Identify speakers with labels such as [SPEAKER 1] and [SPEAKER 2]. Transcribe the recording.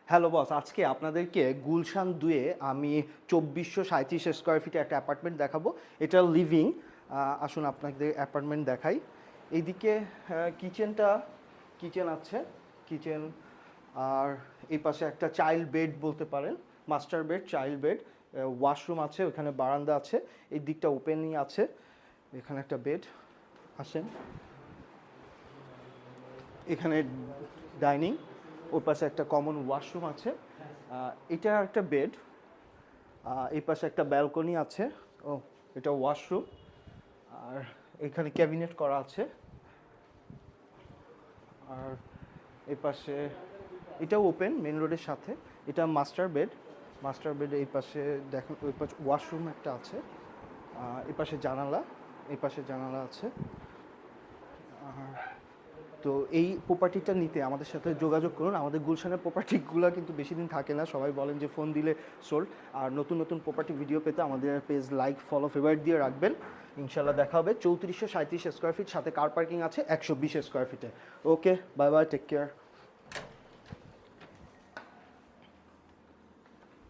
[SPEAKER 1] Hello boss, আজকে আপনাদেরকে গুলশান 2-এ আমি 2437 স্কোয়ার ফিটে একটা অ্যাপার্টমেন্ট দেখাবো। এটা লিভিং। আসুন আপনাদের অ্যাপার্টমেন্ট দেখাই। এইদিকে কিচেন আছে, কিচেন। আর এই পাশে একটা চাইল্ড বেড বলতে পারেন, master bed, child bed. Washroom আছে, ওখানে বারান্দা আছে, এই দিকটা ওপেনই আছে। এখানে একটা বেড। আসেন, এখানে ডাইনিং, ওর পাশে একটা কমন ওয়াশরুম আছে। এটা একটা বেড। এই পাশে একটা ব্যালকনি আছে। ও, এটা ওয়াশরুম। আর এখানে ক্যাবিনেট করা আছে। আর এই পাশে এটাও ওপেন, মেন রোডের সাথে। এটা মাস্টার বেড। মাস্টার বেড এই পাশে দেখেন, ওই পাশে ওয়াশরুম একটা আছে। এই পাশে জানালা, এই পাশে জানালা আছে। তো এই প্রপার্টিটা নিতে আমাদের সাথে যোগাযোগ করুন। আমাদের গুলশানের প্রপার্টিগুলো কিন্তু বেশি দিন থাকে না, সবাই বলেন যে ফোন দিলে সোল্ড। আর নতুন নতুন প্রপার্টি ভিডিও পেতে আমাদের পেজ লাইক, ফলো, ফেভারিট দিয়ে রাখবেন। ইনশাল্লাহ দেখা হবে। 3437 স্কোয়ার ফিট, সাথে কার পার্কিং আছে 120 স্কোয়ার ফিটে। ওকে, বাই বাই, টেক কেয়ার।